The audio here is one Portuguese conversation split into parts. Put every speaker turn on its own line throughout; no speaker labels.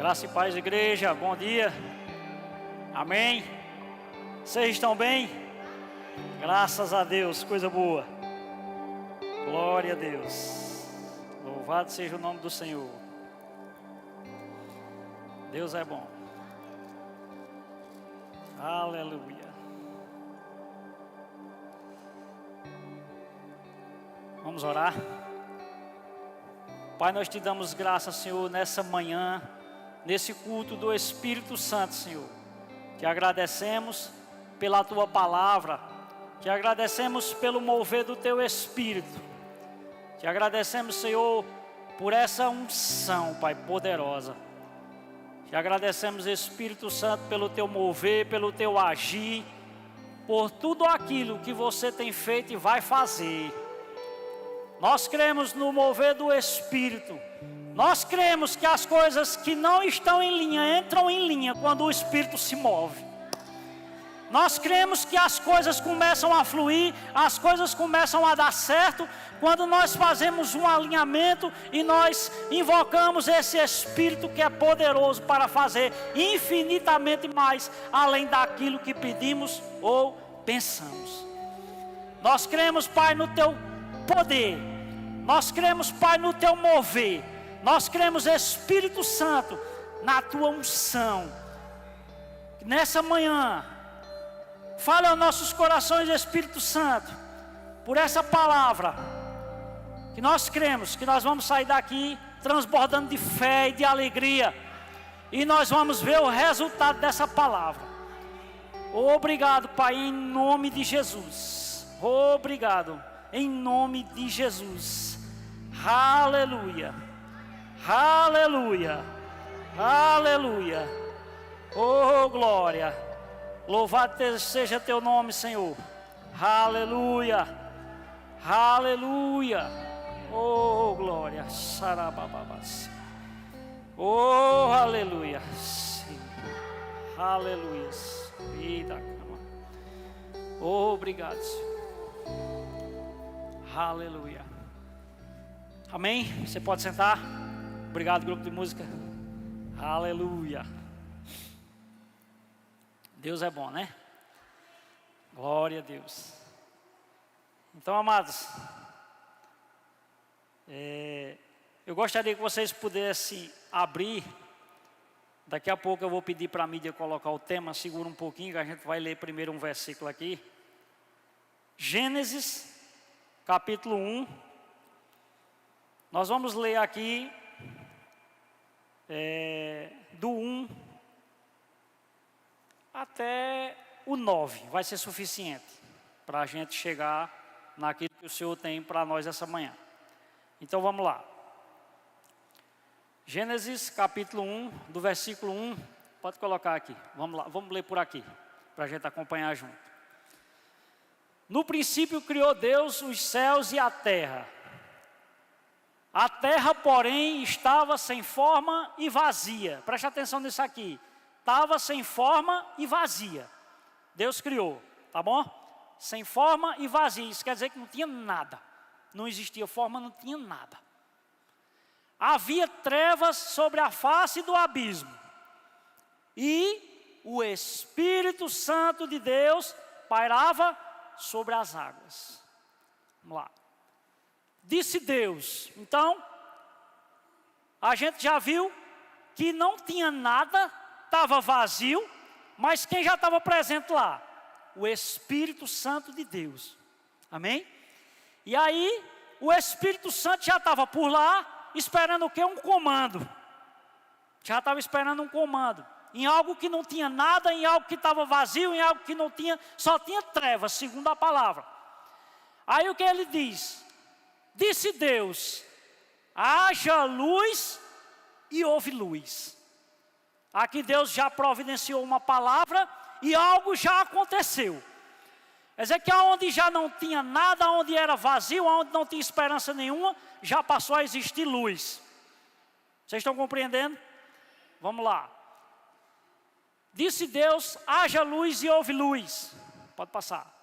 Graça e paz, igreja, bom dia, amém? Vocês estão bem? Graças a Deus, coisa boa, glória a Deus, louvado seja o nome do Senhor, Deus é bom, aleluia. Vamos orar. Pai, nós te damos graças, Senhor, nessa manhã, nesse culto do Espírito Santo, Senhor. Te agradecemos pela Tua palavra, te agradecemos pelo mover do Teu Espírito. Te agradecemos, Senhor, por essa unção, Pai, poderosa. Te agradecemos, Espírito Santo, pelo Teu mover, pelo Teu agir, por tudo aquilo que você tem feito e vai fazer. Nós cremos no mover do Espírito. Nós cremos que as coisas que não estão em linha, entram em linha quando o Espírito se move. Nós cremos que as coisas começam a fluir, as coisas começam a dar certo, quando nós fazemos um alinhamento e nós invocamos esse Espírito que é poderoso para fazer infinitamente mais, além daquilo que pedimos ou pensamos. Nós cremos, Pai, no Teu poder. Nós cremos, Pai, no Teu mover. Nós cremos, Espírito Santo, na Tua unção. Nessa manhã, fale aos nossos corações, Espírito Santo, por essa palavra, que nós cremos, que nós vamos sair daqui transbordando de fé e de alegria, e nós vamos ver o resultado dessa palavra. Obrigado, Pai, em nome de Jesus. Obrigado, em nome de Jesus. Aleluia. Aleluia, aleluia, oh glória, louvado seja Teu nome, Senhor, aleluia, aleluia, oh glória, sarabababas, oh aleluia, sim, aleluia, vida, oh, obrigado, Senhor, aleluia, amém, você pode sentar. Obrigado, grupo de música. Aleluia. Deus é bom, né? Glória a Deus. Então, amados, eu gostaria que vocês pudessem abrir. Daqui a pouco eu vou pedir para a mídia colocar o tema. Segura um pouquinho que a gente vai ler primeiro um versículo aqui. Gênesis, capítulo 1. Nós vamos ler aqui do 1 até o 9, vai ser suficiente para a gente chegar naquilo que o Senhor tem para nós essa manhã. Então vamos lá. Gênesis capítulo 1, do versículo 1, pode colocar aqui, vamos lá, vamos ler por aqui, para a gente acompanhar junto. No princípio criou Deus os céus e a terra. A terra, porém, estava sem forma e vazia. Preste atenção nisso aqui. Estava sem forma e vazia. Deus criou, tá bom? Sem forma e vazia. Isso quer dizer que não tinha nada. Não existia forma, não tinha nada. Havia trevas sobre a face do abismo. E o Espírito Santo de Deus pairava sobre as águas. Vamos lá. Disse Deus, então, a gente já viu que não tinha nada, estava vazio, mas quem já estava presente lá? O Espírito Santo de Deus, amém? E aí, o Espírito Santo já estava por lá, esperando o quê? Um comando, já estava esperando um comando, em algo que não tinha nada, em algo que estava vazio, em algo que não tinha, só tinha trevas, segundo a palavra. Aí o que ele diz? Disse Deus, haja luz e houve luz. Aqui Deus já providenciou uma palavra e algo já aconteceu. Quer dizer que onde já não tinha nada, onde era vazio, onde não tinha esperança nenhuma, já passou a existir luz. Vocês estão compreendendo? Vamos lá. Disse Deus, haja luz e houve luz. Pode passar.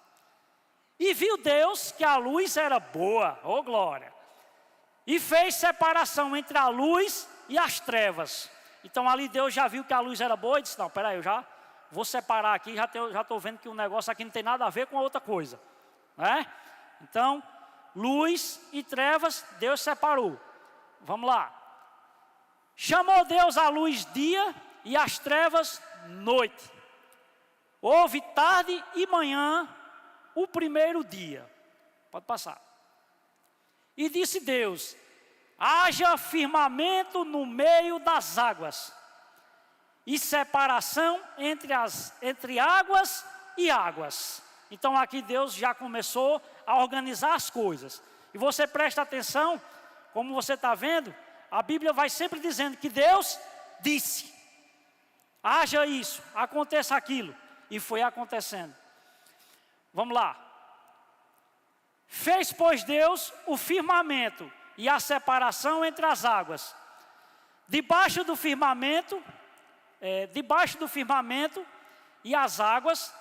E viu Deus que a luz era boa, oh glória, e fez separação entre a luz e as trevas. Então ali Deus já viu que a luz era boa e disse, não, peraí, eu já vou separar aqui, já estou vendo que o negócio aqui não tem nada a ver com a outra coisa. Né? Então, luz e trevas, Deus separou. Vamos lá. Chamou Deus a luz dia e as trevas noite. Houve tarde e manhã o primeiro dia. Pode passar. E disse Deus, haja firmamento no meio das águas, e separação entre águas e águas. Então aqui Deus já começou a organizar as coisas. E você presta atenção, como você está vendo, a Bíblia vai sempre dizendo que Deus disse, haja isso, aconteça aquilo. E foi acontecendo. Vamos lá. Fez, pois, Deus o firmamento e a separação entre as águas. Debaixo do firmamento e as águas,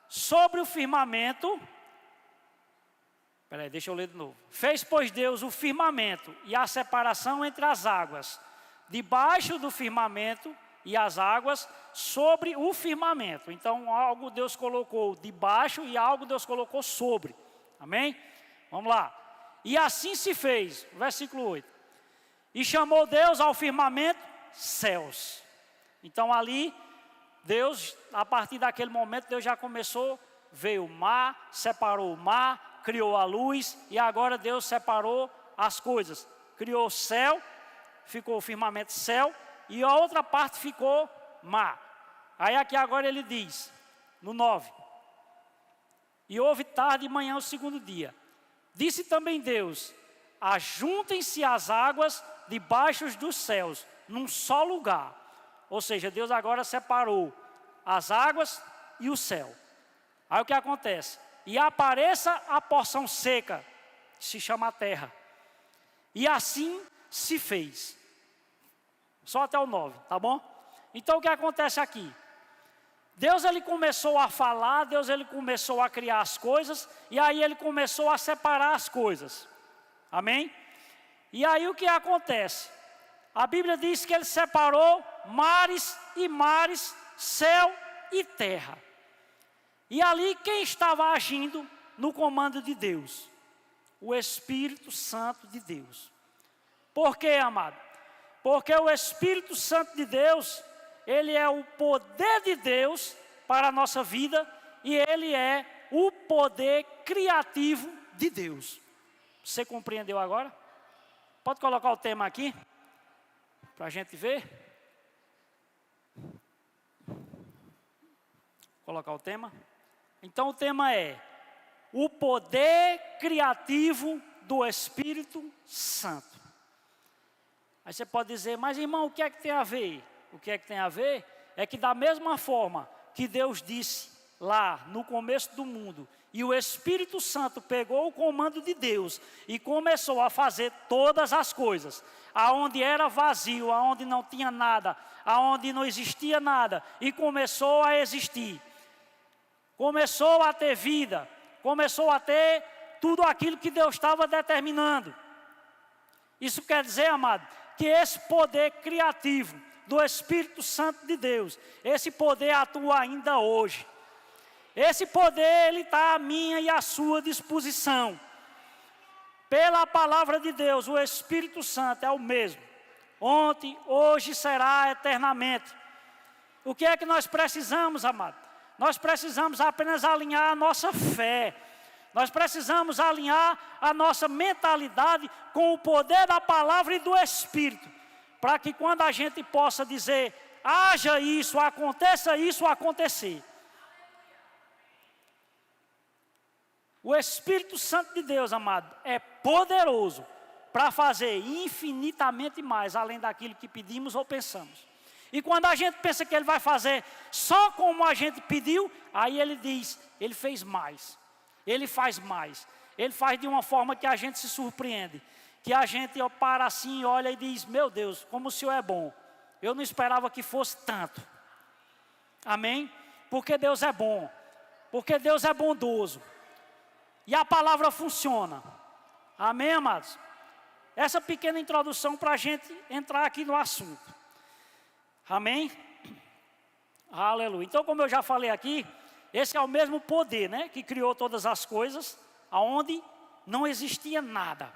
sobre o firmamento. Peraí, deixa eu ler de novo. Fez, pois, Deus o firmamento e a separação entre as águas. Debaixo do firmamento e as águas sobre o firmamento. Então, algo Deus colocou debaixo e algo Deus colocou sobre. Amém? Vamos lá. E assim se fez. Versículo 8. E chamou Deus ao firmamento céus. Então, ali, Deus, a partir daquele momento, Deus já começou, veio o mar, separou o mar, criou a luz, e agora Deus separou as coisas. Criou o céu, ficou o firmamento céu, e a outra parte ficou mar. Aí aqui agora ele diz, no 9. E houve tarde e manhã o segundo dia. Disse também Deus, ajuntem-se as águas debaixo dos céus, num só lugar. Ou seja, Deus agora separou as águas e o céu. Aí o que acontece? E apareça a porção seca, que se chama a terra. E assim se fez. Só até o 9, tá bom? Então o que acontece aqui? Deus ele começou a falar, Deus ele começou a criar as coisas, e aí ele começou a separar as coisas. Amém? E aí o que acontece? A Bíblia diz que ele separou mares e mares, céu e terra. E ali quem estava agindo no comando de Deus? O Espírito Santo de Deus. Por quê, amado? Porque o Espírito Santo de Deus, ele é o poder de Deus para a nossa vida e ele é o poder criativo de Deus. Você compreendeu agora? Pode colocar o tema aqui, para a gente ver. Colocar o tema. Então o tema é o poder criativo do Espírito Santo. Aí você pode dizer, mas irmão, o que é que tem a ver? O que é que tem a ver? É que da mesma forma que Deus disse lá no começo do mundo, e o Espírito Santo pegou o comando de Deus e começou a fazer todas as coisas, aonde era vazio, aonde não tinha nada, aonde não existia nada, e começou a existir. Começou a ter vida, começou a ter tudo aquilo que Deus estava determinando. Isso quer dizer, amado, que esse poder criativo do Espírito Santo de Deus, esse poder atua ainda hoje. Esse poder, ele está à minha e à sua disposição. Pela palavra de Deus, o Espírito Santo é o mesmo. Ontem, hoje, será eternamente. O que é que nós precisamos, amado? Nós precisamos apenas alinhar a nossa fé. Nós precisamos alinhar a nossa mentalidade com o poder da palavra e do Espírito. Para que quando a gente possa dizer, haja isso, acontecer. O Espírito Santo de Deus, amado, é poderoso para fazer infinitamente mais, além daquilo que pedimos ou pensamos. E quando a gente pensa que Ele vai fazer só como a gente pediu, aí Ele diz, Ele fez mais. Ele faz mais. Ele faz de uma forma que a gente se surpreende. Que a gente para assim, olha e diz, meu Deus, como o Senhor é bom. Eu não esperava que fosse tanto. Amém? Porque Deus é bom. Porque Deus é bondoso. E a palavra funciona. Amém, amados? Essa pequena introdução para a gente entrar aqui no assunto. Amém? Aleluia. Então, como eu já falei aqui, esse é o mesmo poder, né, que criou todas as coisas, aonde não existia nada.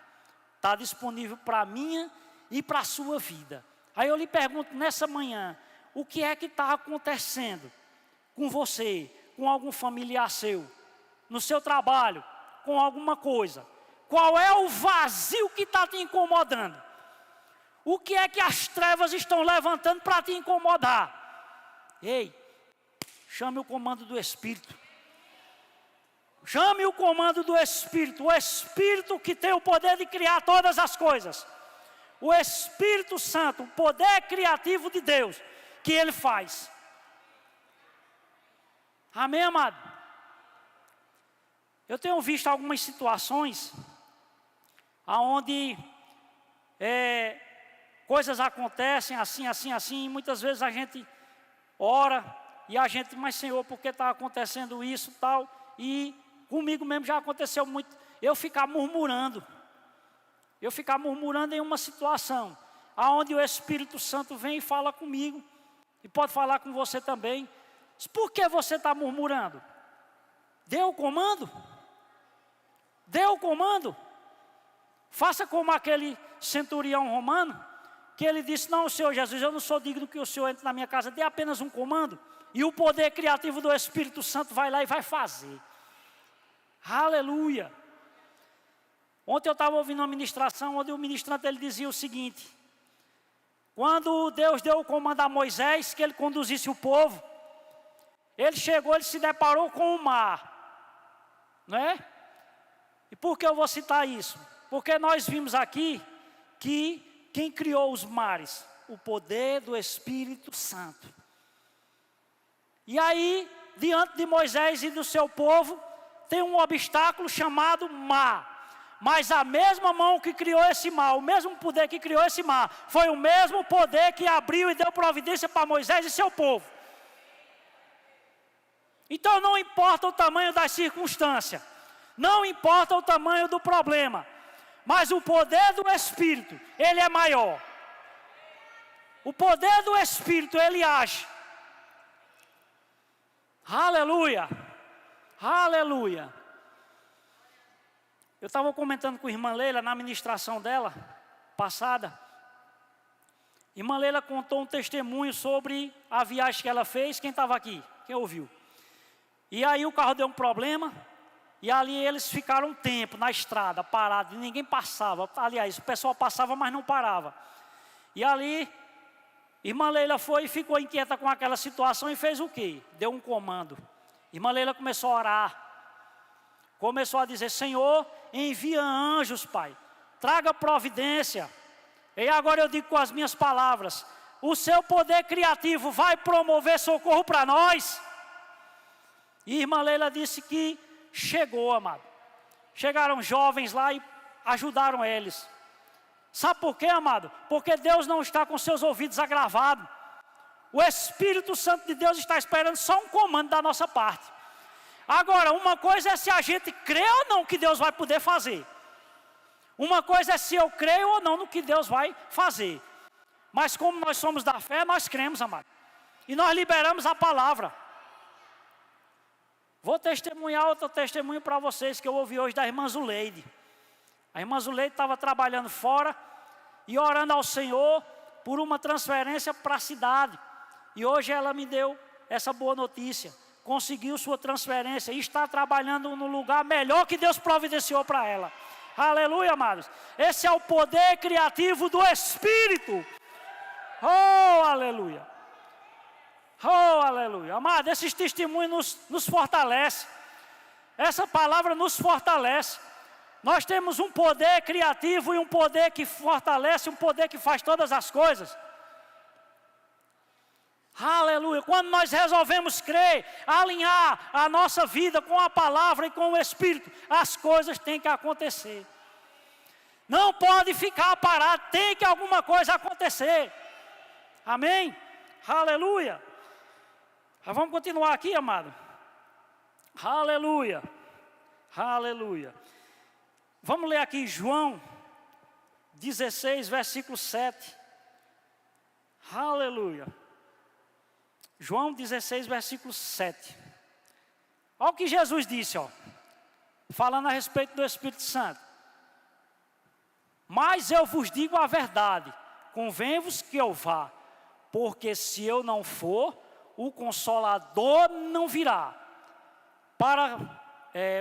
Está disponível para a minha e para a sua vida. Aí eu lhe pergunto nessa manhã, o que é que está acontecendo com você, com algum familiar seu, no seu trabalho, com alguma coisa? Qual é o vazio que está te incomodando? O que é que as trevas estão levantando para te incomodar? Ei, chame o comando do Espírito. Chame o comando do Espírito. O Espírito que tem o poder de criar todas as coisas. O Espírito Santo, o poder criativo de Deus, que Ele faz. Amém, amado? Eu tenho visto algumas situações onde coisas acontecem assim, e muitas vezes a gente ora e a gente, mas Senhor, por que está acontecendo isso tal? E comigo mesmo já aconteceu muito, eu ficar murmurando em uma situação, aonde o Espírito Santo vem e fala comigo, e pode falar com você também. Por que você está murmurando? Dê o comando. Dê o comando. Faça como aquele centurião romano, que ele disse, não, Senhor Jesus, eu não sou digno que o Senhor entre na minha casa, dê apenas um comando, e o poder criativo do Espírito Santo vai lá e vai fazer. Aleluia. Ontem eu estava ouvindo uma ministração, onde o ministrante ele dizia o seguinte, quando Deus deu o comando a Moisés, que ele conduzisse o povo, ele chegou, ele se deparou com o mar, não é? E por que eu vou citar isso? Porque nós vimos aqui que quem criou os mares? O poder do Espírito Santo. E aí, diante de Moisés e do seu povo, tem um obstáculo chamado mar. Mas a mesma mão que criou esse mar, o mesmo poder que criou esse mar, foi o mesmo poder que abriu e deu providência para Moisés e seu povo. Então não importa o tamanho das circunstâncias, não importa o tamanho do problema, mas o poder do Espírito, ele é maior. O poder do Espírito, ele age. Aleluia, aleluia. Eu estava comentando com a irmã Leila na ministração dela, passada. Irmã Leila contou um testemunho sobre a viagem que ela fez. Quem estava aqui? Quem ouviu? E aí o carro deu um problema, e ali eles ficaram um tempo na estrada, parados, ninguém passava. Aliás, o pessoal passava, mas não parava. E ali, irmã Leila foi e ficou inquieta com aquela situação e fez o quê? Deu um comando. Irmã Leila começou a orar. Começou a dizer, Senhor, envia anjos, Pai. Traga providência. E agora eu digo com as minhas palavras, o seu poder criativo vai promover socorro para nós. E irmã Leila disse que chegou, amado. Chegaram jovens lá e ajudaram eles. Sabe por quê, amado? Porque Deus não está com seus ouvidos agravados. O Espírito Santo de Deus está esperando só um comando da nossa parte. Agora, uma coisa é se a gente crê ou não que Deus vai poder fazer. Uma coisa é se eu creio ou não no que Deus vai fazer. Mas como nós somos da fé, nós cremos, amado. E nós liberamos a palavra. Vou testemunhar outro testemunho para vocês que eu ouvi hoje da irmã Zuleide. A irmã Zuleide estava trabalhando fora e orando ao Senhor por uma transferência para a cidade. E hoje ela me deu essa boa notícia. Conseguiu sua transferência e está trabalhando no lugar melhor que Deus providenciou para ela. Aleluia, amados. Esse é o poder criativo do Espírito. Oh, aleluia. Oh, aleluia. Amado, esses testemunhos nos fortalecem. Essa palavra nos fortalece. Nós temos um poder criativo e um poder que fortalece, um poder que faz todas as coisas. Aleluia. Quando nós resolvemos crer, alinhar a nossa vida com a palavra e com o Espírito, as coisas têm que acontecer. Não pode ficar parado, tem que alguma coisa acontecer. Amém? Aleluia. Mas vamos continuar aqui, amado. Aleluia. Aleluia. Vamos ler aqui João 16, versículo 7. Aleluia. João 16, versículo 7. Olha o que Jesus disse, ó, falando a respeito do Espírito Santo. Mas eu vos digo a verdade, convém-vos que eu vá, porque se eu não for, o Consolador não virá.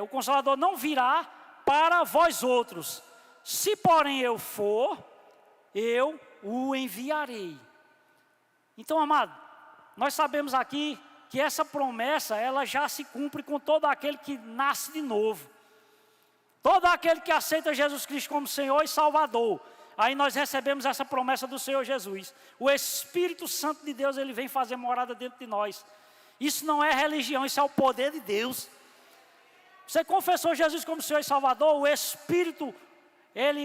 O Consolador não virá para vós outros. Se porém eu for, eu o enviarei. Então, amado, nós sabemos aqui que essa promessa, ela já se cumpre com todo aquele que nasce de novo. Todo aquele que aceita Jesus Cristo como Senhor e Salvador. Aí nós recebemos essa promessa do Senhor Jesus. O Espírito Santo de Deus, ele vem fazer morada dentro de nós. Isso não é religião, isso é o poder de Deus. Você confessou Jesus como Senhor e Salvador, o Espírito,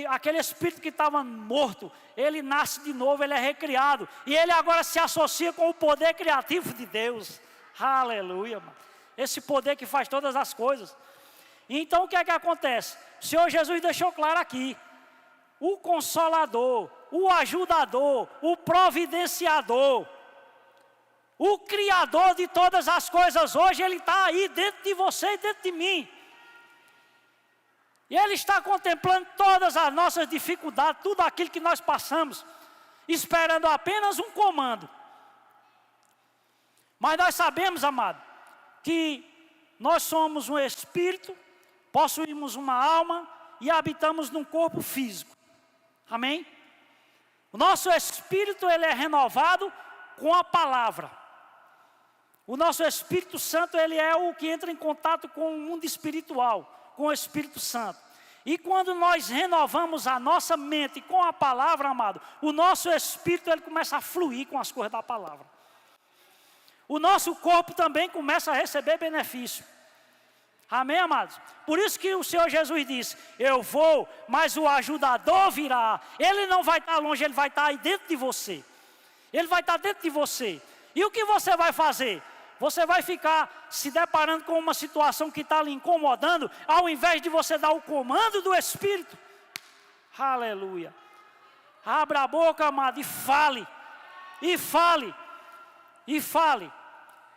aquele Espírito que estava morto, ele nasce de novo, ele é recriado. E ele agora se associa com o poder criativo de Deus. Aleluia, mano. Esse poder que faz todas as coisas. Então o que é que acontece? O Senhor Jesus deixou claro aqui. O Consolador, o Ajudador, o Providenciador, o Criador de todas as coisas hoje, ele está aí dentro de você e dentro de mim. E ele está contemplando todas as nossas dificuldades, tudo aquilo que nós passamos, esperando apenas um comando. Mas nós sabemos, amado, que nós somos um espírito, possuímos uma alma e habitamos num corpo físico. Amém? O nosso espírito, ele é renovado com a palavra. O nosso Espírito Santo, ele é o que entra em contato com o mundo espiritual, com o Espírito Santo. E quando nós renovamos a nossa mente com a palavra, amado, o nosso espírito, ele começa a fluir com as coisas da palavra. O nosso corpo também começa a receber benefício. Amém, amados? Por isso que o Senhor Jesus disse, eu vou, mas o ajudador virá. Ele não vai estar longe, ele vai estar aí dentro de você. Ele vai estar dentro de você. E o que você vai fazer? Você vai ficar se deparando com uma situação que está lhe incomodando, ao invés de você dar o comando do Espírito. Aleluia. Abra a boca, amado, e fale. E fale. E fale.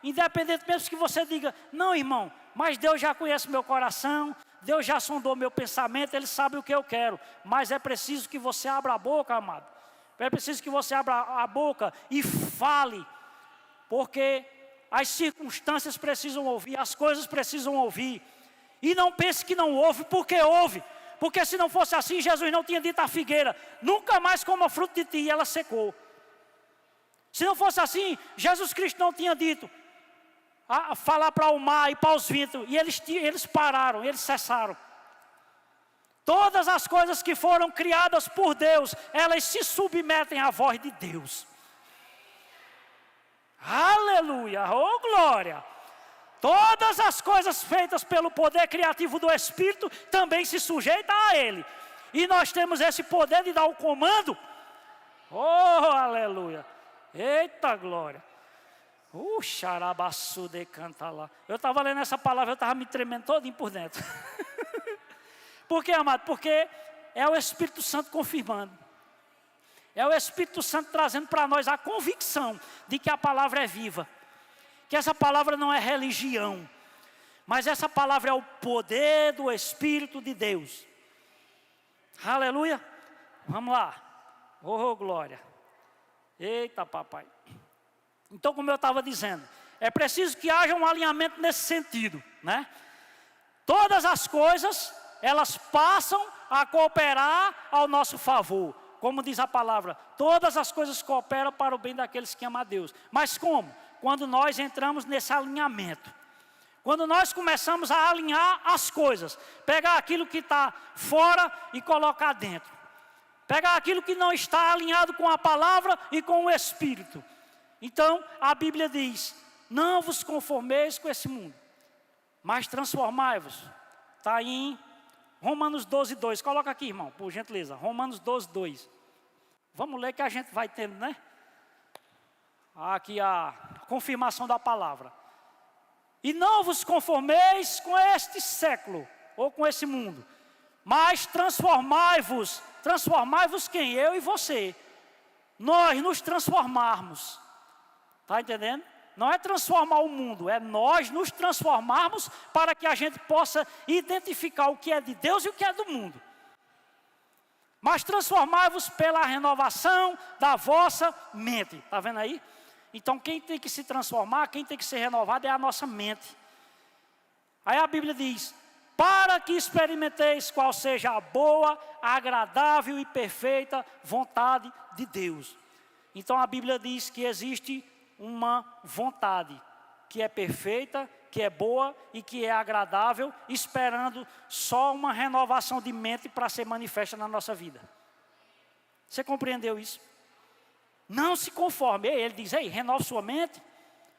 Independente mesmo que você diga, não, irmão, mas Deus já conhece meu coração, Deus já sondou meu pensamento, Ele sabe o que eu quero. Mas é preciso que você abra a boca, amado. É preciso que você abra a boca e fale. Porque as circunstâncias precisam ouvir, as coisas precisam ouvir. E não pense que não ouve, porque ouve. Porque se não fosse assim, Jesus não tinha dito à figueira, nunca mais coma fruto de ti, e ela secou. Se não fosse assim, Jesus Cristo não tinha dito, falar para o mar e para os ventos, e eles pararam, eles cessaram. Todas as coisas que foram criadas por Deus, elas se submetem à voz de Deus. Aleluia, oh glória. Todas as coisas feitas pelo poder criativo do Espírito também se sujeitam a Ele. E nós temos esse poder de dar o comando. Oh, aleluia. Eita glória. Xarabaçu de canta lá. Eu estava lendo essa palavra, eu estava me tremendo todinho por dentro. Por quê, amado? Porque é o Espírito Santo confirmando. É o Espírito Santo trazendo para nós a convicção de que a palavra é viva. Que essa palavra não é religião, mas essa palavra é o poder do Espírito de Deus. Aleluia. Vamos lá. Oh, glória. Eita, papai. Então, como eu estava dizendo, é preciso que haja um alinhamento nesse sentido, né? Todas as coisas, elas passam a cooperar ao nosso favor. Como diz a palavra, todas as coisas cooperam para o bem daqueles que amam a Deus. Mas como? Quando nós entramos nesse alinhamento. Quando nós começamos a alinhar as coisas. Pegar aquilo que está fora e colocar dentro. Pegar aquilo que não está alinhado com a palavra e com o Espírito. Então, a Bíblia diz, não vos conformeis com esse mundo, mas transformai-vos. Está aí em Romanos 12, 2. Coloca aqui, irmão, por gentileza. Romanos 12, 2. Vamos ler que a gente vai tendo, né? Aqui a confirmação da palavra. E não vos conformeis com este século, ou com esse mundo, mas transformai-vos. Transformai-vos quem? Eu e você. Nós nos transformarmos. Está entendendo? não é transformar o mundo, é nós nos transformarmos para que a gente possa identificar o que é de Deus e o que é do mundo. Mas transformai-vos pela renovação da vossa mente. Está vendo aí? Então quem tem que se transformar, quem tem que ser renovado é a nossa mente. Aí a Bíblia diz: para que experimenteis qual seja a boa, agradável e perfeita vontade de Deus. Então a Bíblia diz que existe uma vontade que é perfeita, que é boa e que é agradável, esperando só uma renovação de mente para ser manifesta na nossa vida. Você compreendeu isso? Não se conforme. Ele diz: ei, renove sua mente.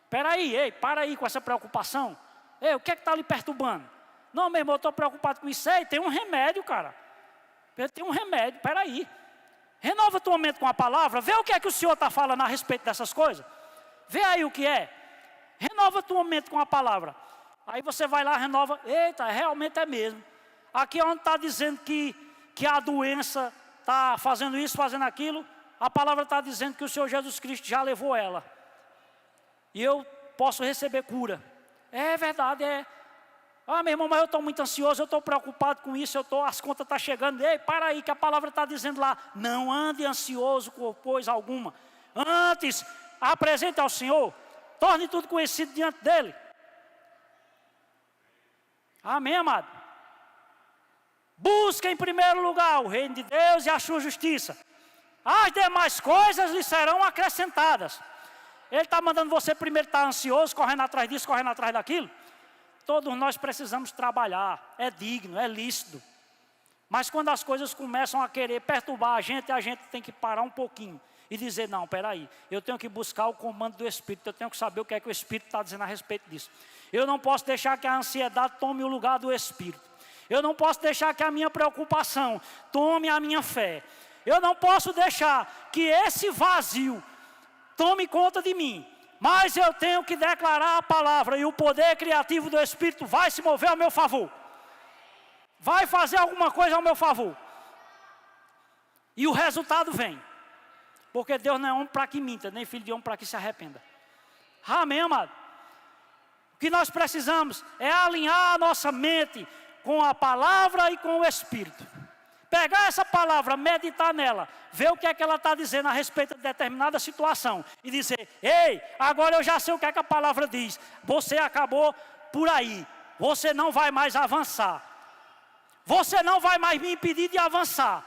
Espera aí, ei, para aí com essa preocupação. Ei, o que é que está lhe perturbando? Não, meu irmão, eu estou preocupado com isso. Ei, tem um remédio, cara. Tem um remédio, espera aí. Renova tua mente com a palavra. Vê o que é que o Senhor está falando a respeito dessas coisas. Vê aí o que é. Renova tua mente com a palavra. Aí você vai lá, renova. Eita, realmente é mesmo. Aqui onde está dizendo que a doença está fazendo isso, fazendo aquilo, a palavra está dizendo que o Senhor Jesus Cristo já levou ela. E eu posso receber cura. É verdade, é. Ah, meu irmão, mas eu estou muito ansioso, eu estou preocupado com isso, as contas estão chegando. Ei, para aí, que a palavra está dizendo lá: não ande ansioso com coisa alguma. Antes, apresente ao Senhor. Torne tudo conhecido diante dele. Amém, amado? Busque em primeiro lugar o reino de Deus e a sua justiça. As demais coisas lhe serão acrescentadas. Ele está mandando você primeiro estar ansioso, correndo atrás disso, correndo atrás daquilo. Todos nós precisamos trabalhar. É digno, é lícito. Mas quando as coisas começam a querer perturbar a gente tem que parar um pouquinho e dizer: não, peraí, eu tenho que buscar o comando do Espírito, eu tenho que saber o que é que o Espírito está dizendo a respeito disso. Eu não posso deixar que a ansiedade tome o lugar do Espírito. Eu não posso deixar que a minha preocupação tome a minha fé. Eu não posso deixar que esse vazio tome conta de mim. Mas eu tenho que declarar a palavra, e o poder criativo do Espírito vai se mover ao meu favor. Vai fazer alguma coisa ao meu favor. E o resultado vem. Porque Deus não é homem para que minta, nem filho de homem para que se arrependa. Amém, amado? O que nós precisamos é alinhar a nossa mente com a palavra e com o Espírito. Pegar essa palavra, meditar nela, ver o que é que ela está dizendo a respeito de determinada situação e dizer: ei, agora eu já sei o que é que a palavra diz. Você acabou por aí. Você não vai mais avançar. Você não vai mais me impedir de avançar.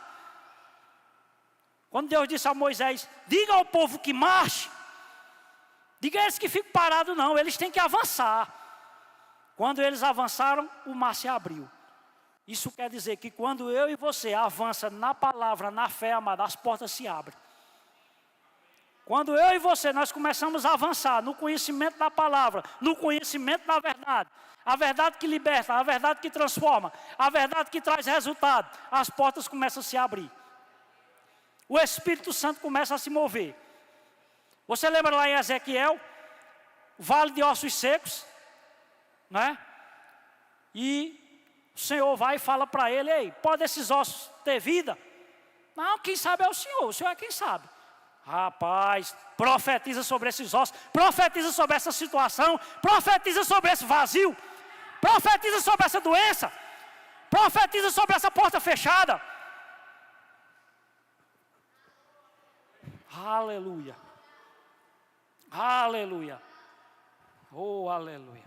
Quando Deus disse a Moisés: diga ao povo que marche, diga a eles que fiquem parados, não, eles têm que avançar. Quando eles avançaram, o mar se abriu. Isso quer dizer que quando eu e você avança na palavra, na fé, amado, as portas se abrem. Quando eu e você, nós começamos a avançar no conhecimento da palavra, no conhecimento da verdade, a verdade que liberta, a verdade que transforma, a verdade que traz resultado, as portas começam a se abrir. O Espírito Santo começa a se mover. Você lembra lá em Ezequiel, vale de ossos secos, né? E o Senhor vai e fala para ele: ei, pode esses ossos ter vida? Não, quem sabe é o Senhor é quem sabe. Rapaz, profetiza sobre esses ossos, profetiza sobre essa situação, profetiza sobre esse vazio, profetiza sobre essa doença, profetiza sobre essa porta fechada. Aleluia. Aleluia. Oh, aleluia.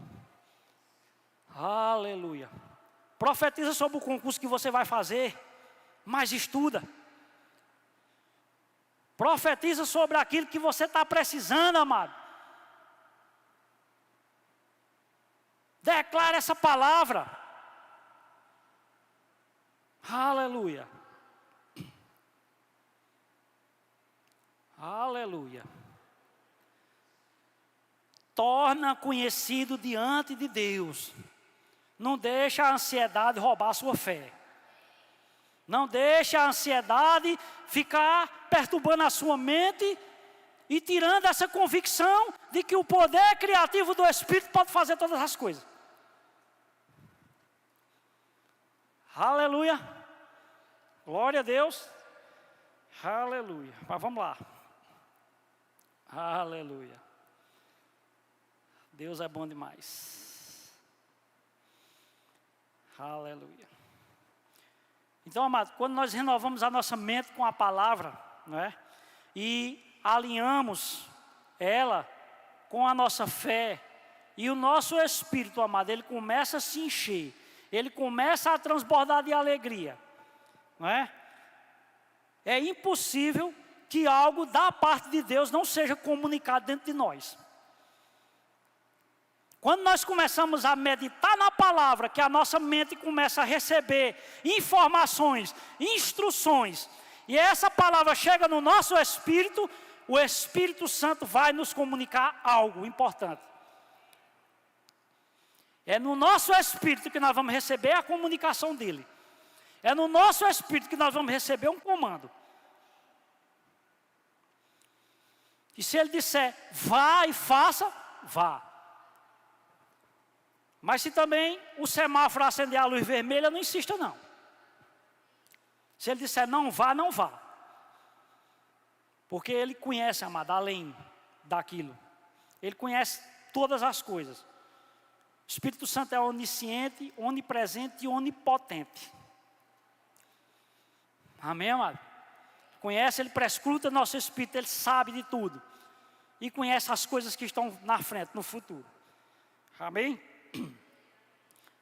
Aleluia. Profetiza sobre o concurso que você vai fazer, mas estuda. Profetiza sobre aquilo que você está precisando, amado. Declara essa palavra. Aleluia. Aleluia. Torna conhecido diante de Deus. Não deixa a ansiedade roubar a sua fé. Não deixa a ansiedade ficar perturbando a sua mente e tirando essa convicção de que o poder criativo do Espírito pode fazer todas as coisas. Aleluia. Glória a Deus. Aleluia. Mas vamos lá. Aleluia. Deus é bom demais. Aleluia. Então, amado, quando nós renovamos a nossa mente com a palavra, não é? E alinhamos ela com a nossa fé, e o nosso espírito, amado, ele começa a se encher, ele começa a transbordar de alegria, não é? É impossível que algo da parte de Deus não seja comunicado dentro de nós. Quando nós começamos a meditar na palavra, que a nossa mente começa a receber informações, instruções, e essa palavra chega no nosso espírito, o Espírito Santo vai nos comunicar algo importante. É no nosso espírito que nós vamos receber a comunicação dele. É no nosso espírito que nós vamos receber um comando. E se ele disser, vá e faça, vá. Mas se também o semáforo acender a luz vermelha, não insista não. Se ele disser não vá, não vá. Porque ele conhece, amado, além daquilo. Ele conhece todas as coisas. O Espírito Santo é onisciente, onipresente e onipotente. Amém, amado? Conhece, ele prescruta nosso espírito, ele sabe de tudo. E conhece as coisas que estão na frente, no futuro. Amém?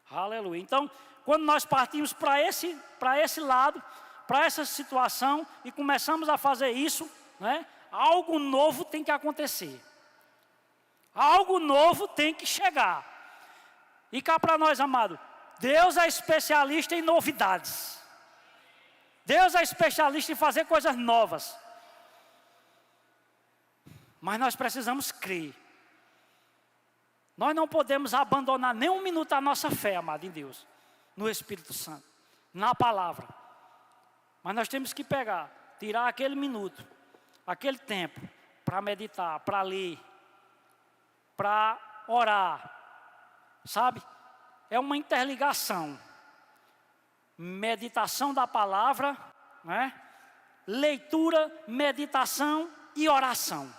Aleluia. Então, quando nós partimos para esse lado, para essa situação, e começamos a fazer isso, né, algo novo tem que acontecer. Algo novo tem que chegar. E cá para nós, amado, Deus é especialista em novidades. Deus é especialista em fazer coisas novas. Mas nós precisamos crer. Nós não podemos abandonar nem um minuto a nossa fé, amado, em Deus, no Espírito Santo, na palavra. Mas nós temos que pegar, tirar aquele minuto, aquele tempo, para meditar, para ler, para orar, sabe? É uma interligação. Meditação da palavra, né? Leitura, meditação e oração.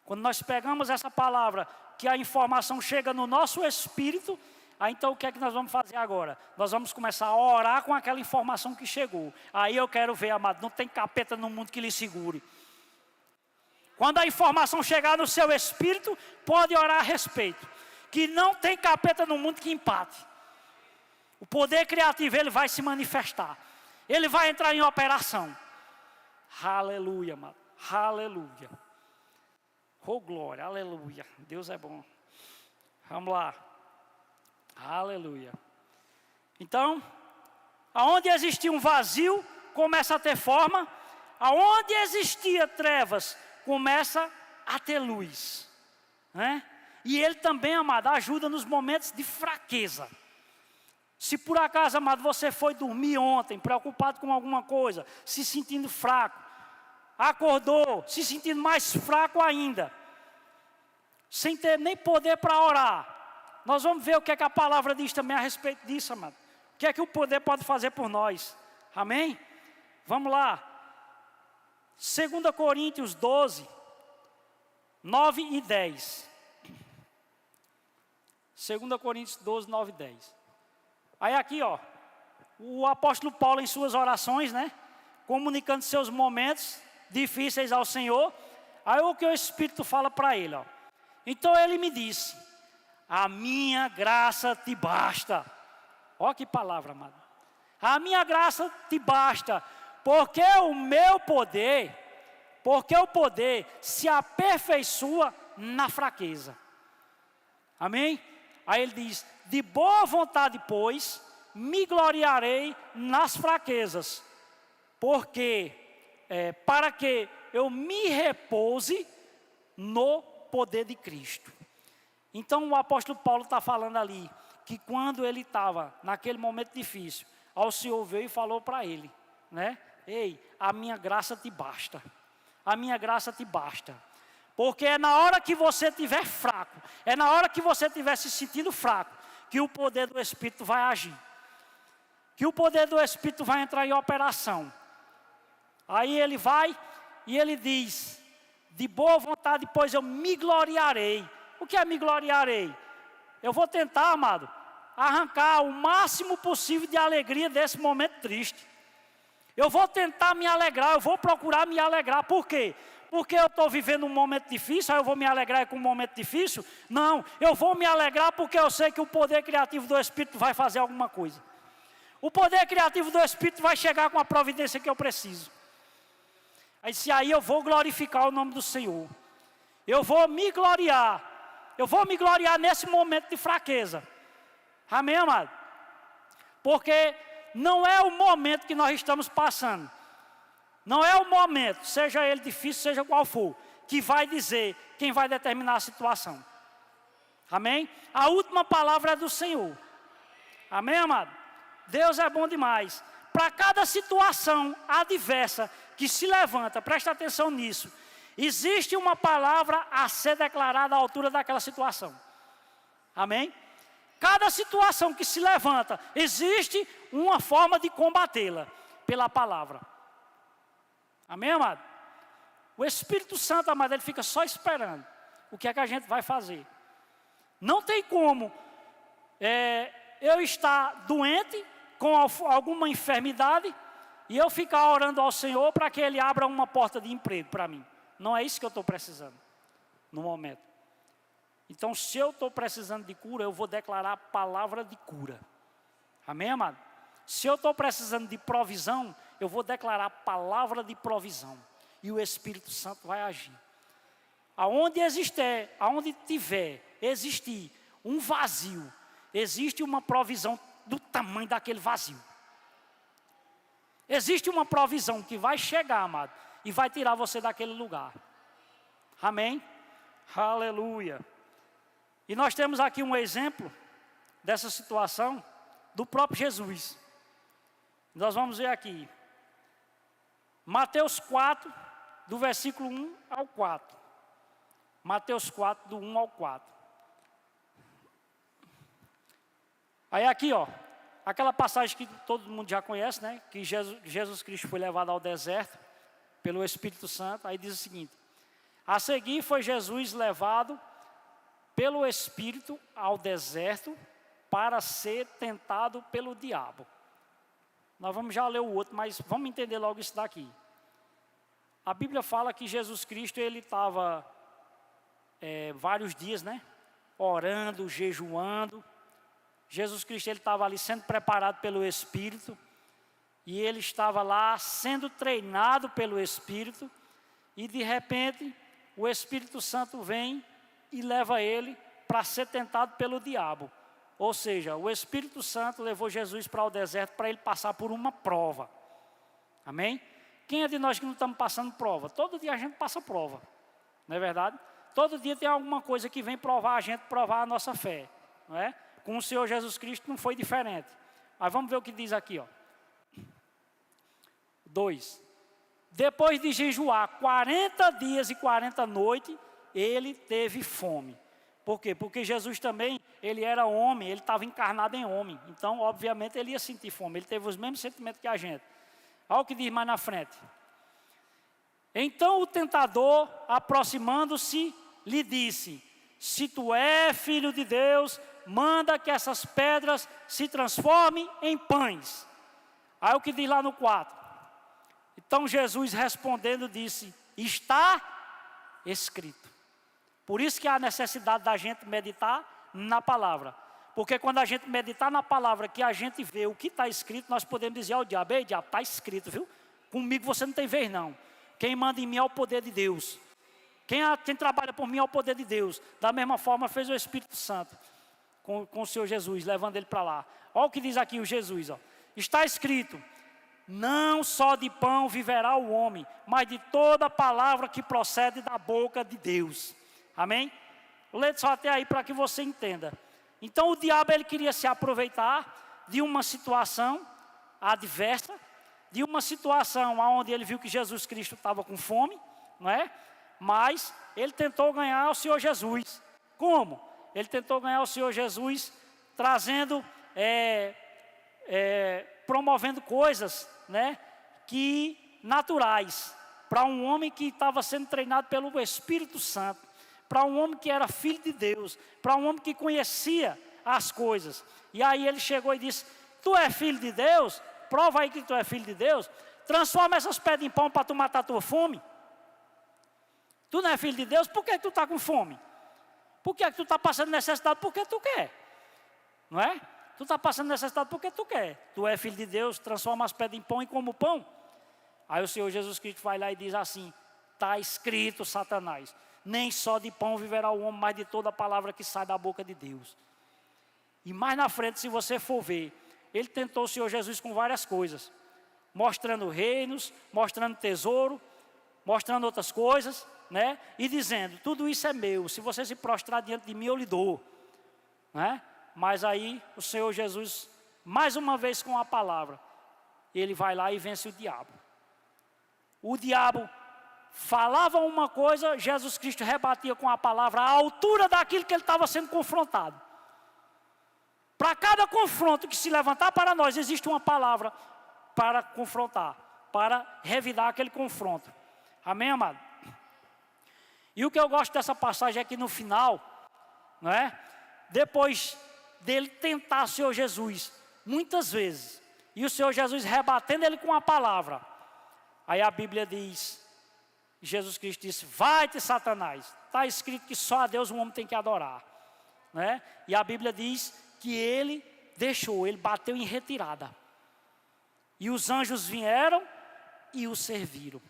Quando nós pegamos essa palavra, que a informação chega no nosso espírito, aí então o que é que nós vamos fazer agora? Nós vamos começar a orar com aquela informação que chegou. Aí eu quero ver, amado, não tem capeta no mundo que lhe segure. Quando a informação chegar no seu espírito, pode orar a respeito. Que não tem capeta no mundo que empate. O poder criativo, ele vai se manifestar. Ele vai entrar em operação. Aleluia, amado. Aleluia. Oh, glória, aleluia. Deus é bom. Vamos lá. Aleluia. Então, aonde existia um vazio, começa a ter forma. Aonde existia trevas, começa a ter luz. Né? E ele também, amado, ajuda nos momentos de fraqueza. Se por acaso, amado, você foi dormir ontem, preocupado com alguma coisa, se sentindo fraco, acordou, se sentindo mais fraco ainda, sem ter nem poder para orar, nós vamos ver o que é que a palavra diz também a respeito disso, amado. O que é que o poder pode fazer por nós? Amém? Vamos lá. 2 Coríntios 12, 9 e 10. 2 Coríntios 12, 9 e 10. Aí aqui, ó, o apóstolo Paulo em suas orações, né, comunicando seus momentos difíceis ao Senhor. Aí o que o Espírito fala para ele, ó. Então ele me disse, a minha graça te basta. Ó que palavra, amado. A minha graça te basta, porque o poder se aperfeiçoa na fraqueza. Amém? Aí ele diz, de boa vontade, pois, me gloriarei nas fraquezas, porque, para que eu me repouse no poder de Cristo. Então o apóstolo Paulo está falando ali, que quando ele estava naquele momento difícil, o Senhor veio e falou para ele, né? Ei, a minha graça te basta, a minha graça te basta. Porque é na hora que você estiver fraco, é na hora que você estiver se sentindo fraco, que o poder do Espírito vai agir. Que o poder do Espírito vai entrar em operação. Aí ele vai e ele diz, de boa vontade, pois eu me gloriarei. O que é me gloriarei? Eu vou tentar, amado, arrancar o máximo possível de alegria desse momento triste. Eu vou tentar me alegrar, eu vou procurar me alegrar. Por quê? Porque eu estou vivendo um momento difícil, aí eu vou me alegrar com um momento difícil? Não, eu vou me alegrar porque eu sei que o poder criativo do Espírito vai fazer alguma coisa. O poder criativo do Espírito vai chegar com a providência que eu preciso. Aí eu vou glorificar o nome do Senhor. Eu vou me gloriar. Eu vou me gloriar nesse momento de fraqueza. Amém, amado? Porque não é o momento que nós estamos passando. Não é o momento, seja ele difícil, seja qual for, que vai dizer quem vai determinar a situação. Amém? A última palavra é do Senhor. Amém, amado? Deus é bom demais. Para cada situação adversa que se levanta, presta atenção nisso, existe uma palavra a ser declarada à altura daquela situação. Amém? Cada situação que se levanta, existe uma forma de combatê-la pela palavra. Amém, amado? O Espírito Santo, amado, ele fica só esperando o que é que a gente vai fazer. Não tem como eu estar doente com alguma enfermidade e eu ficar orando ao Senhor para que Ele abra uma porta de emprego para mim. Não é isso que eu estou precisando no momento. Então, se eu estou precisando de cura, eu vou declarar a palavra de cura. Amém, amado? Se eu estou precisando de provisão, eu vou declarar a palavra de provisão. E o Espírito Santo vai agir. Aonde existir um vazio, existe uma provisão do tamanho daquele vazio. Existe uma provisão que vai chegar, amado, e vai tirar você daquele lugar. Amém? Aleluia. E nós temos aqui um exemplo dessa situação do próprio Jesus. Nós vamos ver aqui. Mateus 4, do versículo 1 ao 4. Mateus 4, do 1 ao 4. Aí aqui, ó, aquela passagem que todo mundo já conhece, né? Que Jesus Cristo foi levado ao deserto pelo Espírito Santo. Aí diz o seguinte: a seguir foi Jesus levado pelo Espírito ao deserto para ser tentado pelo diabo. Nós vamos já ler o outro, mas vamos entender logo isso daqui. A Bíblia fala que Jesus Cristo, ele estava vários dias, né? Orando, jejuando. Jesus Cristo, ele estava ali sendo preparado pelo Espírito. E ele estava lá sendo treinado pelo Espírito. E de repente, o Espírito Santo vem e leva ele para ser tentado pelo diabo. Ou seja, o Espírito Santo levou Jesus para o deserto para ele passar por uma prova. Amém? Quem é de nós que não estamos passando prova? Todo dia a gente passa prova. Não é verdade? Todo dia tem alguma coisa que vem provar a gente, provar a nossa fé. Não é? Com o Senhor Jesus Cristo não foi diferente. Mas vamos ver o que diz aqui, ó. 2. Depois de jejuar 40 dias e 40 noites, ele teve fome. Por quê? Porque Jesus também, ele era homem, ele estava encarnado em homem. Então, obviamente, ele ia sentir fome. Ele teve os mesmos sentimentos que a gente. Olha o que diz mais na frente. Então o tentador, aproximando-se, lhe disse: se tu és filho de Deus, manda que essas pedras se transformem em pães. Aí o que diz lá no 4. Então Jesus respondendo disse: está escrito. Por isso que há necessidade da gente meditar na palavra. Porque quando a gente meditar na palavra, que a gente vê o que está escrito, nós podemos dizer ao diabo: ei, diabo, está escrito, viu? Comigo você não tem vez não. Quem manda em mim é o poder de Deus. Quem trabalha por mim é o poder de Deus. Da mesma forma fez o Espírito Santo com o Senhor Jesus, levando ele para lá. Olha o que diz aqui o Jesus, ó. Está escrito: não só de pão viverá o homem, mas de toda palavra que procede da boca de Deus. Amém? Lê só até aí para que você entenda. Então o diabo, ele queria se aproveitar de uma situação adversa, de uma situação onde ele viu que Jesus Cristo estava com fome, não é? Mas ele tentou ganhar o Senhor Jesus. Como? Ele tentou ganhar o Senhor Jesus trazendo, promovendo coisas, né, naturais, para um homem que estava sendo treinado pelo Espírito Santo, para um homem que era filho de Deus, para um homem que conhecia as coisas. E aí ele chegou e disse: tu é filho de Deus? Prova aí que tu é filho de Deus. Transforma essas pedras em pão para tu matar a tua fome. Tu não é filho de Deus? Por que tu está com fome? Por que tu está passando necessidade? Porque tu quer. Não é? Tu está passando necessidade porque tu quer. Tu é filho de Deus, transforma as pedras em pão e come o pão. Aí o Senhor Jesus Cristo vai lá e diz assim: está escrito, Satanás, nem só de pão viverá o homem, mas de toda a palavra que sai da boca de Deus. E mais na frente, se você for ver, ele tentou o Senhor Jesus com várias coisas, mostrando reinos, mostrando tesouro, mostrando outras coisas, né? E dizendo: tudo isso é meu, se você se prostrar diante de mim, eu lhe dou, né? Mas aí o Senhor Jesus, mais uma vez com a palavra, ele vai lá e vence o diabo. O diabo falava uma coisa, Jesus Cristo rebatia com a palavra à altura daquilo que ele estava sendo confrontado. Para cada confronto que se levantar para nós, existe uma palavra para confrontar, para revidar aquele confronto. Amém, amado? E o que eu gosto dessa passagem é que no final, não é? Depois dele tentar o Senhor Jesus muitas vezes, e o Senhor Jesus rebatendo ele com a palavra, aí a Bíblia diz, Jesus Cristo disse: vai-te, Satanás. Está escrito que só a Deus o homem tem que adorar, né? E a Bíblia diz que ele deixou, ele bateu em retirada. E os anjos vieram e o serviram.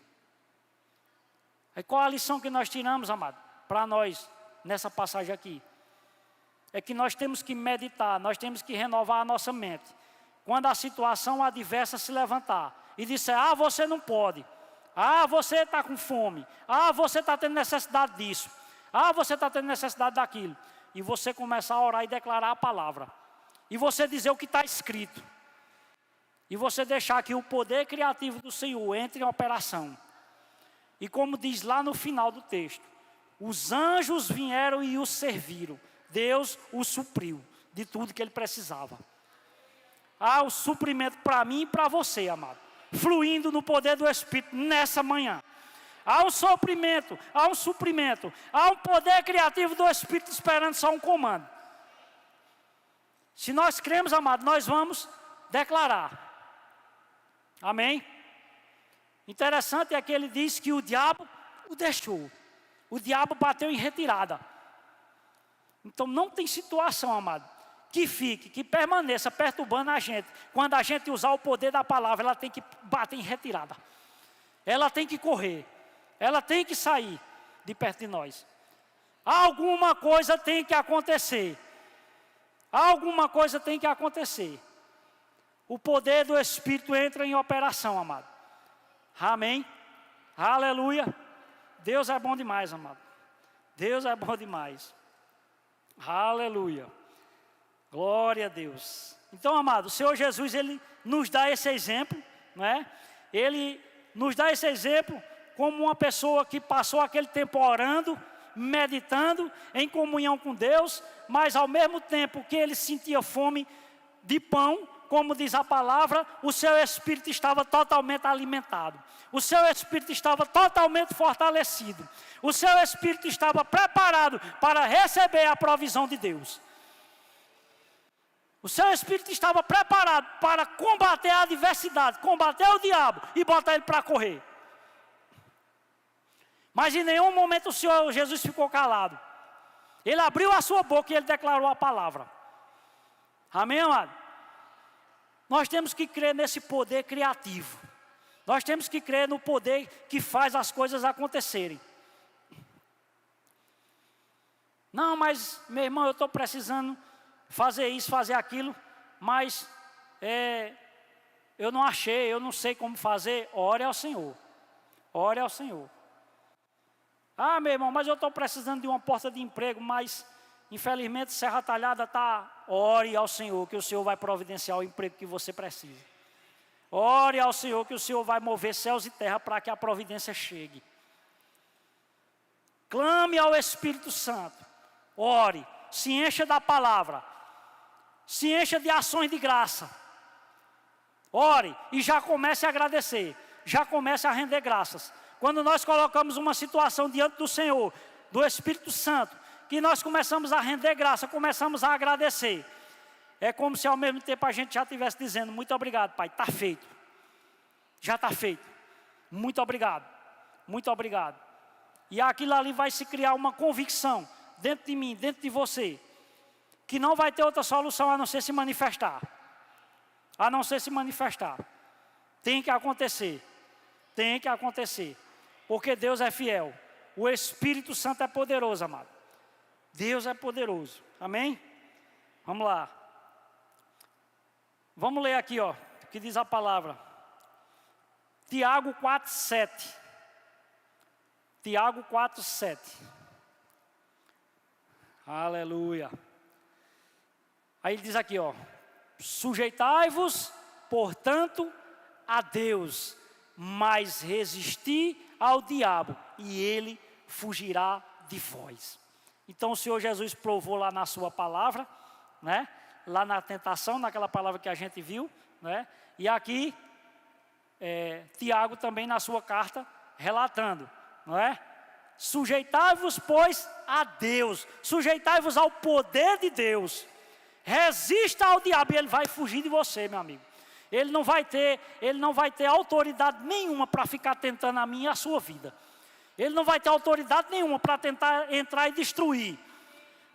Aí qual a lição que nós tiramos, amado, para nós, nessa passagem aqui? É que nós temos que meditar, nós temos que renovar a nossa mente. Quando a situação adversa se levantar e disser: ah, você não pode, ah, você está com fome, ah, você está tendo necessidade disso, ah, você está tendo necessidade daquilo, e você começar a orar e declarar a palavra, e você dizer o que está escrito, e você deixar que o poder criativo do Senhor entre em operação. E como diz lá no final do texto, os anjos vieram e o serviram. Deus o supriu de tudo que ele precisava. Há o suprimento para mim e para você, amado, fluindo no poder do Espírito nessa manhã. Há um suprimento, há um poder criativo do Espírito esperando só um comando. Se nós cremos, amado, nós vamos declarar. Amém? Interessante é que ele diz que o diabo o deixou. O diabo bateu em retirada. Então não tem situação, amado, que fique, que permaneça perturbando a gente. Quando a gente usar o poder da palavra, ela tem que bater em retirada. Ela tem que correr. Ela tem que sair de perto de nós. Alguma coisa tem que acontecer. Alguma coisa tem que acontecer. O poder do Espírito entra em operação, amado. Amém? Aleluia. Deus é bom demais, amado. Deus é bom demais. Aleluia. Glória a Deus. Então, amado, o Senhor Jesus, ele nos dá esse exemplo, não é? Ele nos dá esse exemplo como uma pessoa que passou aquele tempo orando, meditando, em comunhão com Deus, mas ao mesmo tempo que ele sentia fome de pão, como diz a palavra, o seu espírito estava totalmente alimentado. O seu espírito estava totalmente fortalecido. O seu espírito estava preparado para receber a provisão de Deus. O seu espírito estava preparado para combater a adversidade, combater o diabo e botar ele para correr. Mas em nenhum momento o Senhor Jesus ficou calado. Ele abriu a sua boca e ele declarou a palavra. Amém, amado? Nós temos que crer nesse poder criativo. Nós temos que crer no poder que faz as coisas acontecerem. Não, mas meu irmão, eu estou precisando fazer isso, fazer aquilo, mas eu não achei, eu não sei como fazer. Ore ao Senhor. Ore ao Senhor. Ah, meu irmão, mas eu estou precisando de uma porta de emprego, mas infelizmente Serra Talhada está. Ore ao Senhor, que o Senhor vai providenciar o emprego que você precisa. Ore ao Senhor, que o Senhor vai mover céus e terra para que a providência chegue. Clame ao Espírito Santo. Ore, se encha da palavra, se encha de ações de graça. Ore e já comece a agradecer, já comece a render graças. Quando nós colocamos uma situação diante do Senhor, do Espírito Santo, que nós começamos a render graça, começamos a agradecer. É como se ao mesmo tempo a gente já estivesse dizendo: muito obrigado, Pai, está feito. Já está feito. Muito obrigado. Muito obrigado. E aquilo ali vai se criar uma convicção dentro de mim, dentro de você, que não vai ter outra solução a não ser se manifestar. A não ser se manifestar. Tem que acontecer. Tem que acontecer. Porque Deus é fiel. O Espírito Santo é poderoso, amado. Deus é poderoso. Amém? Vamos lá. Vamos ler aqui, ó, o que diz a palavra. Tiago 4:7. Tiago 4:7. Aleluia. Aí ele diz aqui, ó: sujeitai-vos, portanto, a Deus, mas resisti ao diabo, e ele fugirá de vós. Então o Senhor Jesus provou lá na sua palavra, né? Lá na tentação, naquela palavra que a gente viu, né? E aqui, Tiago também na sua carta, relatando, não é? Sujeitai-vos, pois, a Deus, sujeitai-vos ao poder de Deus, resista ao diabo e ele vai fugir de você, meu amigo. Ele não vai ter autoridade nenhuma para ficar tentando a minha e a sua vida. Ele não vai ter autoridade nenhuma para tentar entrar e destruir.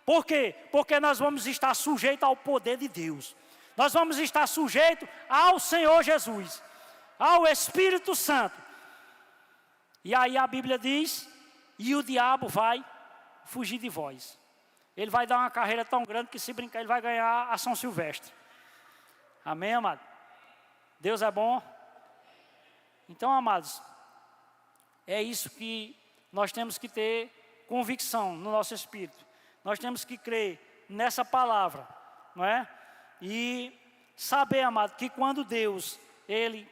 Por quê? Porque nós vamos estar sujeitos ao poder de Deus. Nós vamos estar sujeitos ao Senhor Jesus, ao Espírito Santo. E aí a Bíblia diz: e o diabo vai fugir de vós. Ele vai dar uma carreira tão grande que, se brincar, ele vai ganhar a São Silvestre. Amém, amado? Deus é bom. Então, amados, é isso que nós temos que ter convicção no nosso espírito. Nós temos que crer nessa palavra, não é? E saber, amado, que quando Deus, Ele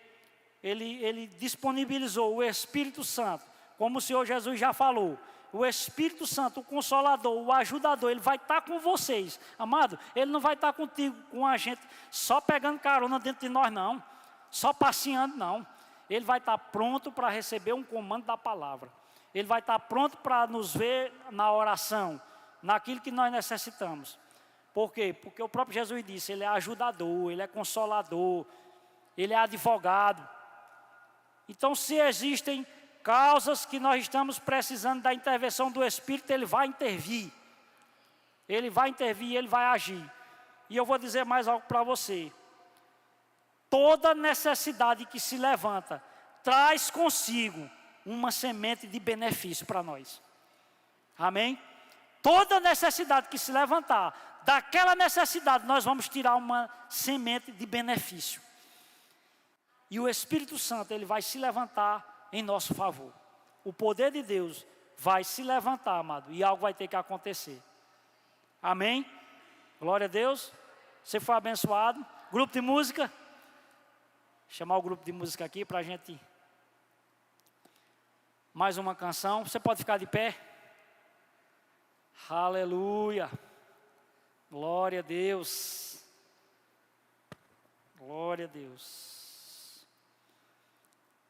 disponibilizou o Espírito Santo, como o Senhor Jesus já falou, o Espírito Santo, o Consolador, o Ajudador, Ele vai estar com vocês. Amado, Ele não vai estar contigo, com a gente, só pegando carona dentro de nós, não. Só passeando, não. Ele vai estar pronto para receber um comando da palavra. Ele vai estar pronto para nos ver na oração, naquilo que nós necessitamos. Por quê? Porque o próprio Jesus disse: Ele é ajudador, Ele é consolador, Ele é advogado. Então, se existem causas que nós estamos precisando da intervenção do Espírito, Ele vai intervir. Ele vai intervir, Ele vai agir. E eu vou dizer mais algo para você. Toda necessidade que se levanta traz consigo uma semente de benefício para nós. Amém? Toda necessidade que se levantar, daquela necessidade nós vamos tirar uma semente de benefício. E o Espírito Santo, ele vai se levantar em nosso favor. O poder de Deus vai se levantar, amado, e algo vai ter que acontecer. Amém? Glória a Deus. Você foi abençoado. Grupo de música. Chamar o grupo de música aqui para a gente. Mais uma canção. Você pode ficar de pé. Aleluia. Glória a Deus. Glória a Deus.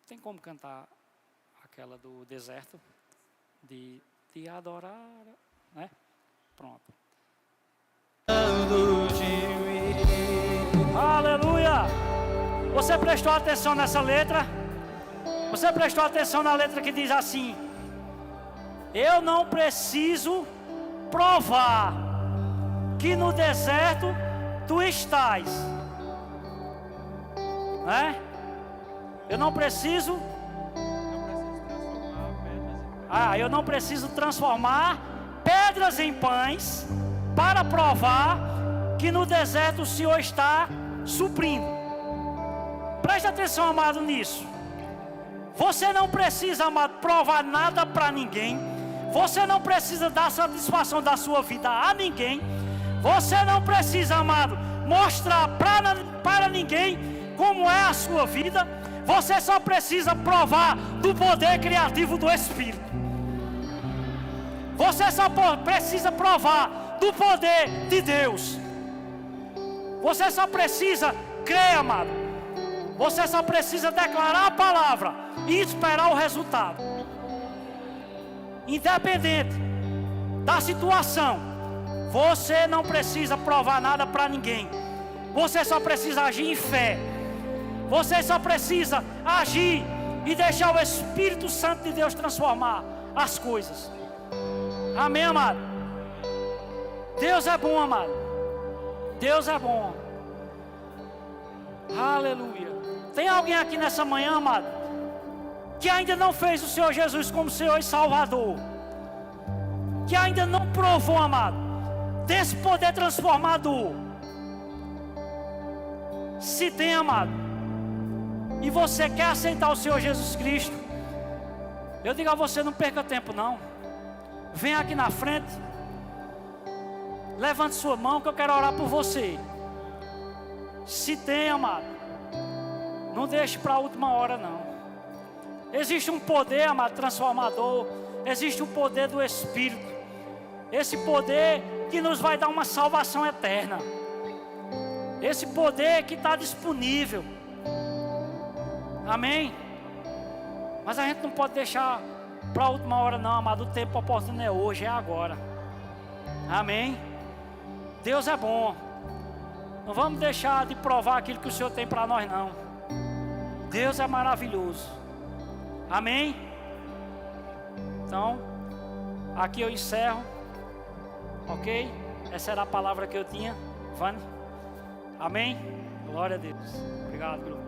Tem como cantar aquela do deserto? De te adorar, né? Pronto. Aleluia. Você prestou atenção nessa letra? Você prestou atenção na letra que diz assim: eu não preciso provar que no deserto tu estás, né? Eu não preciso transformar pedras em pães para provar que no deserto o Senhor está suprindo. Preste atenção, amado, nisso. Você não precisa, amado, provar nada para ninguém. Você não precisa dar satisfação da sua vida a ninguém. Você não precisa, amado, mostrar para ninguém como é a sua vida. Você só precisa provar do poder criativo do Espírito. Você só precisa provar do poder de Deus. Você só precisa crer, amado. Você só precisa declarar a palavra e esperar o resultado. Independente da situação, você não precisa provar nada para ninguém. Você só precisa agir em fé. Você só precisa agir e deixar o Espírito Santo de Deus transformar as coisas. Amém, amado? Deus é bom, amado. Deus é bom. Aleluia. Tem alguém aqui nessa manhã, amado, que ainda não fez o Senhor Jesus como Senhor e Salvador, que ainda não provou, amado, desse poder transformador? Se tem, amado, e você quer aceitar o Senhor Jesus Cristo, eu digo a você, não perca tempo não. Vem aqui na frente, levante sua mão que eu quero orar por você. Se tem, amado, não deixe para a última hora não. Existe um poder, amado, transformador. Existe o poder do Espírito. Esse poder que nos vai dar uma salvação eterna. Esse poder que está disponível. Amém? Mas a gente não pode deixar para a última hora não, amado. O tempo oportuno é hoje, é agora. Amém? Deus é bom. Não vamos deixar de provar aquilo que o Senhor tem para nós não. Deus é maravilhoso. Amém? Então, aqui eu encerro. Ok? Essa era a palavra que eu tinha. Vânia? Amém? Glória a Deus. Obrigado, Bruno.